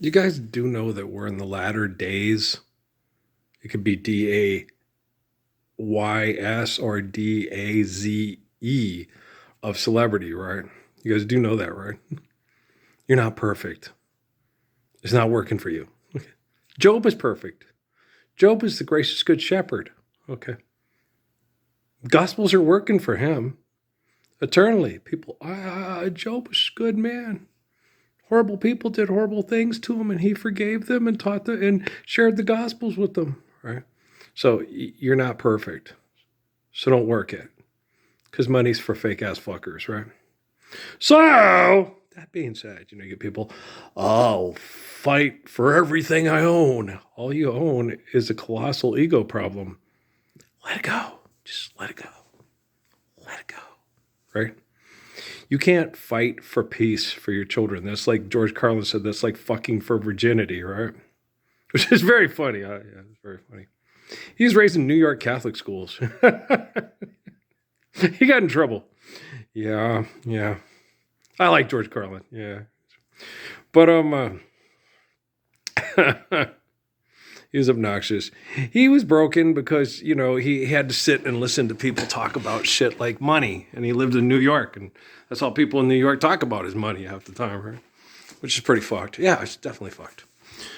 You guys do know that we're in the latter days. It could be DAYS or DAZE of celebrity, right? You guys do know that, right? You're not perfect. It's not working for you. Okay. Job is perfect. Job is the gracious good shepherd. Okay. Gospels are working for him eternally. People, Job was a good man. Horrible people did horrible things to him, and he forgave them and taught them and shared the gospels with them. Right. So you're not perfect. So don't work it, because money's for fake ass fuckers, right? So that being said, you get people, I'll fight for everything I own. All you own is a colossal ego problem. Let it go. Just let it go. Let it go. Right? You can't fight for peace for your children. That's like George Carlin said, that's like fucking for virginity, right? Which is very funny. Yeah, it's very funny. He was raised in New York Catholic schools. He got in trouble. Yeah, yeah. I like George Carlin. Yeah. But he was obnoxious. He was broken because, he had to sit and listen to people talk about shit like money. And he lived in New York, and that's all people in New York talk about is money half the time, right? Which is pretty fucked. Yeah, it's definitely fucked.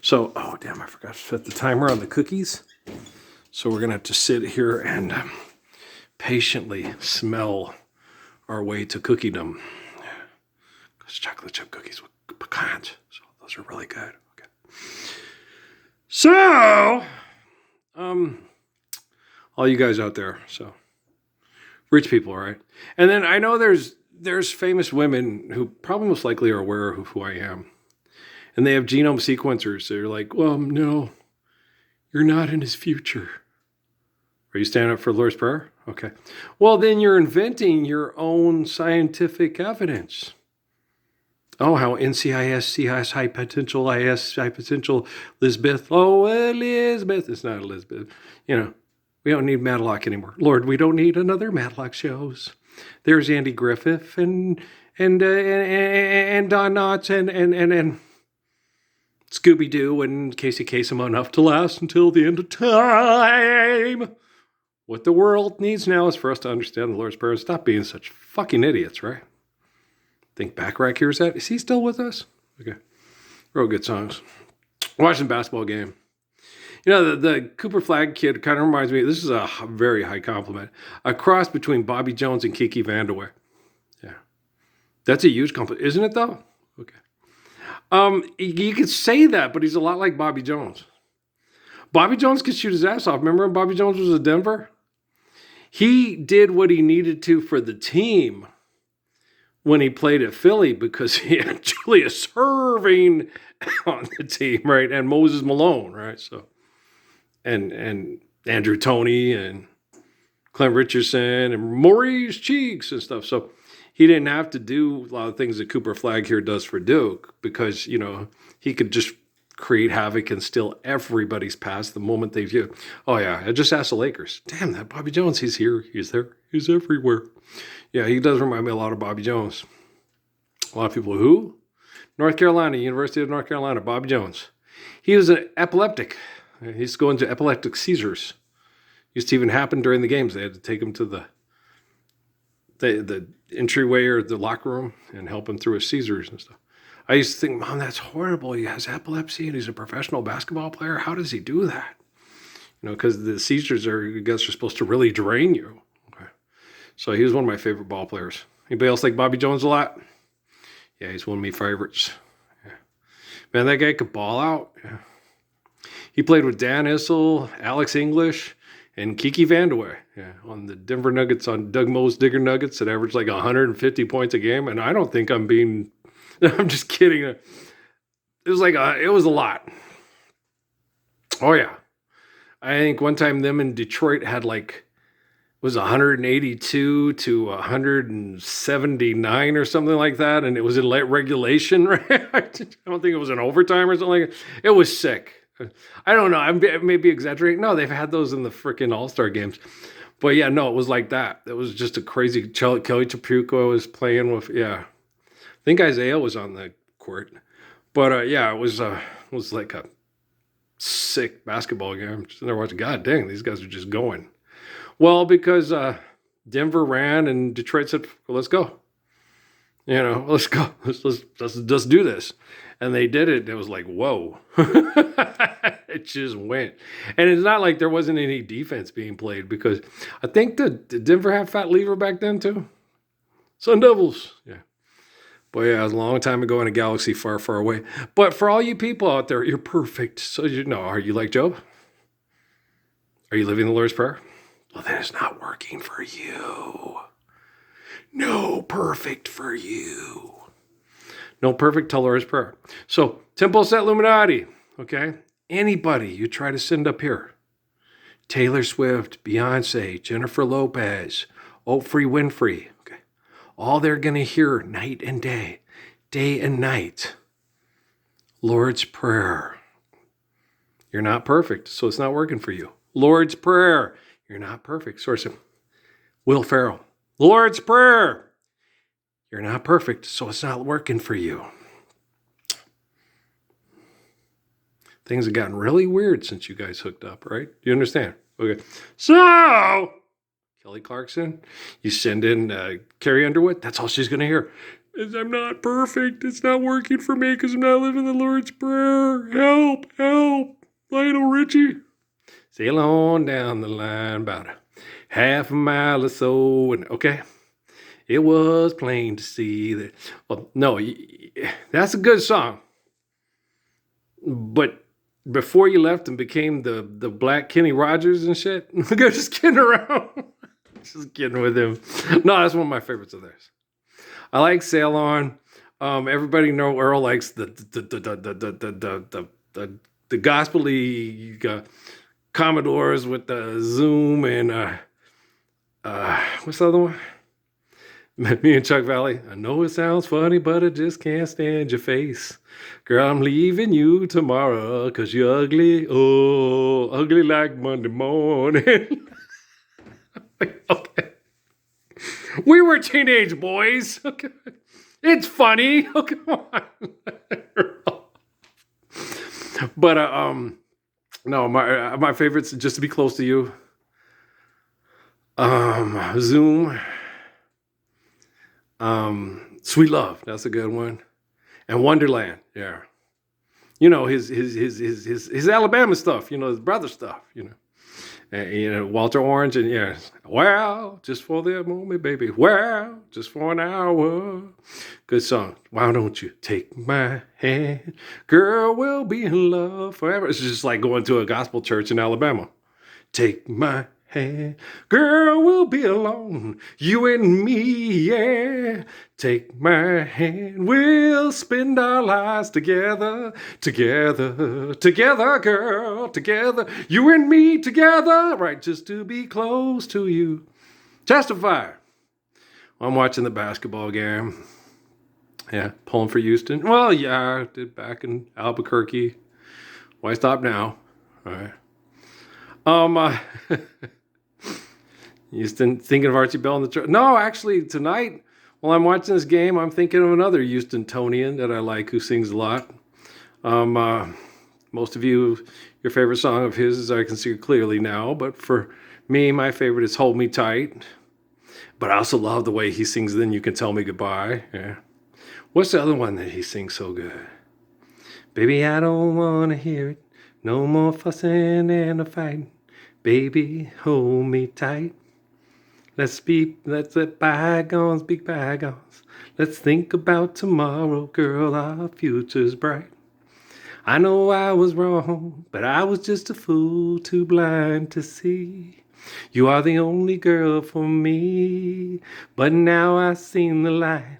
So, oh damn, I forgot to set the timer on the cookies. So we're gonna have to sit here and patiently smell our way to cookiedom. Because chocolate chip cookies with pecans. So those are really good. Okay. So, all you guys out there, so rich people, right? And then I know there's famous women who probably most likely are aware of who I am. And they have genome sequencers. They're like, well, no, you're not in his future. Are you standing up for the Lord's Prayer? Okay. Well, then you're inventing your own scientific evidence. Oh, how NCIS, CIS, high potential, IS, high potential, Elizabeth. Oh, Elizabeth. It's not Elizabeth. We don't need Matlock anymore. Lord, we don't need another Matlock shows. There's Andy Griffith and Don Knotts and Scooby Doo and Casey Kasem enough to last until the end of time. What the world needs now is for us to understand the Lord's Prayer and stop being such fucking idiots, right? Think Backrack hears that. Is he still with us? Okay. Real good songs. Watching basketball game. The Cooper Flag kid kind of reminds me, this is a very high compliment, a cross between Bobby Jones and Kiki Vandeweghe. Yeah. That's a huge compliment, isn't it though? Okay. You could say that, but he's a lot like Bobby Jones. Bobby Jones could shoot his ass off. Remember when Bobby Jones was at Denver? He did what he needed to for the team when he played at Philly because he had Julius Erving on the team, right? And Moses Malone, right? So, and Andrew Toney and Clint Richardson and Maurice Cheeks and stuff. So he didn't have to do a lot of things that Cooper Flag here does for Duke because, he could just create havoc and steal everybody's pass the moment they view. Oh, yeah. I just asked the Lakers. Damn, that Bobby Jones, he's here. He's there. He's everywhere. Yeah, he does remind me a lot of Bobby Jones. A lot of people, who? North Carolina, University of North Carolina, Bobby Jones. He was an epileptic. He used to go into epileptic seizures. Used to even happen during the games. They had to take him to the entryway or the locker room and help him through his seizures and stuff. I used to think, Mom, that's horrible. He has epilepsy and he's a professional basketball player. How does he do that? Because the seizures are supposed to really drain you. Okay. So he was one of my favorite ball players. Anybody else like Bobby Jones a lot? Yeah, he's one of my favorites. Yeah. Man, that guy could ball out. Yeah. He played with Dan Issel, Alex English, and Kiki Vandeweghe. Yeah, on the Denver Nuggets, on Doug Moe's Digger Nuggets that averaged like 150 points a game. And I don't think I'm just kidding. It was it was a lot. Oh yeah. I think one time them in Detroit had was 182 to 179 or something like that. And it was in late regulation, right? I don't think it was in overtime or something like that. It was sick. I don't know. I may be exaggerating. No, they've had those in the freaking All-Star games. But yeah, no, it was like that. It was just a crazy. Kelly Chapuco was playing with, yeah. I think Isaiah was on the court. But yeah, it was like a sick basketball game. Just in there watching, God dang, these guys are just going. Well, because Denver ran and Detroit said, well, let's go. Let's go. Let's do this. And they did it. It was like, whoa. It just went. And it's not like there wasn't any defense being played, because I think did Denver have Fat Lever back then too? Sun Devils. Yeah. But yeah, it was a long time ago in a galaxy far, far away. But for all you people out there, you're perfect. So are you like Job? Are you living the Lord's Prayer? Well, then it's not working for you. No perfect for you. No perfect till Lord's Prayer. So, Temple Set Illuminati, okay? Anybody you try to send up here, Taylor Swift, Beyonce, Jennifer Lopez, Oprah Winfrey, okay? All they're going to hear night and day and night, Lord's Prayer. You're not perfect, so it's not working for you. Lord's Prayer. You're not perfect. Source of Will Ferrell. Lord's Prayer. You're not perfect, so it's not working for you. Things have gotten really weird since you guys hooked up, right? You understand? Okay. So, Kelly Clarkson, you send in Carrie Underwood, that's all she's going to hear. I'm not perfect. It's not working for me because I'm not living the Lord's Prayer. Help, help. Lionel Richie. Sail on down the line about a half a mile or so. And okay, it was plain to see that. Well, no, that's a good song. But before you left and became the black Kenny Rogers and shit, just kidding around. Just kidding with him. No, that's one of my favorites of theirs. I like Sail On. Everybody know Earl likes the gospel-y Commodores with the Zoom and what's the other one? Me and Chuck Valley. I know it sounds funny, but I just can't stand your face. Girl, I'm leaving you tomorrow because you're ugly. Oh, ugly like Monday morning. Okay. We were teenage boys. Okay. It's funny. Oh, come on. But no, my favorites, just to be close to you. Zoom. Sweet Love, that's a good one. And Wonderland, yeah. His Alabama stuff, his brother stuff, And, Walter Orange, and yeah, wow, just for the moment, baby, wow, just for an hour. Good song. Why don't you take my hand, girl, we'll be in love forever. It's just like going to a gospel church in Alabama. Take my hand, girl, we'll be alone, you and me, yeah. Take my hand, we'll spend our lives together, girl, together, you and me together, right, just to be close to you. Testify. I'm watching the basketball game. Yeah, pulling for Houston. Well, yeah, I did back in Albuquerque. Why stop now? All right. Houston, thinking of Archie Bell in the church. No, actually, tonight, while I'm watching this game, I'm thinking of another Houstonian that I like who sings a lot. Most of you, your favorite song of his, I can see clearly now. But for me, my favorite is Hold Me Tight. But I also love the way he sings Then You Can Tell Me Goodbye. Yeah. What's the other one that he sings so good? Baby, I don't want to hear it. No more fussing and a fighting. Baby, hold me tight. Let's let bygones be bygones. Let's think about tomorrow, girl, our future's bright. I know I was wrong, but I was just a fool, too blind to see. You are the only girl for me, but now I've seen the light,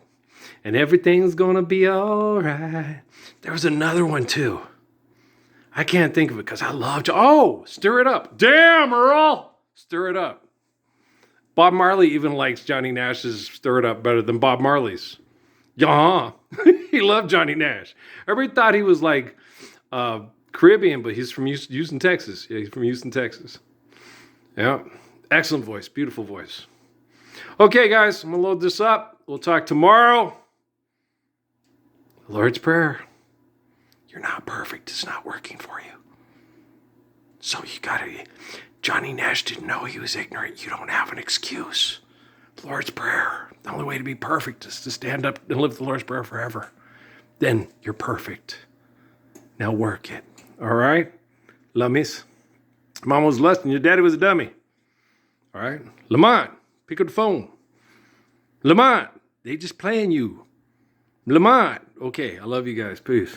and everything's gonna be alright. There was another one too. I can't think of it because I loved you. Oh, Stir It Up. Damn, Earl. Stir It Up. Bob Marley even likes Johnny Nash's Stir It Up better than Bob Marley's. Yeah. He loved Johnny Nash. Everybody thought he was like Caribbean, but he's from Houston, Texas. Yeah, he's from Houston, Texas. Yeah. Excellent voice. Beautiful voice. Okay, guys, I'm going to load this up. We'll talk tomorrow. Lord's Prayer. You're not perfect. It's not working for you. So you gotta, Johnny Nash didn't know he was ignorant. You don't have an excuse. The Lord's Prayer. The only way to be perfect is to stand up and live the Lord's Prayer forever. Then you're perfect. Now work it. All right? Lummies. Mom was less and your daddy was a dummy. All right? Lamont, pick up the phone. Lamont, they just playing you. Lamont. Okay, I love you guys. Peace.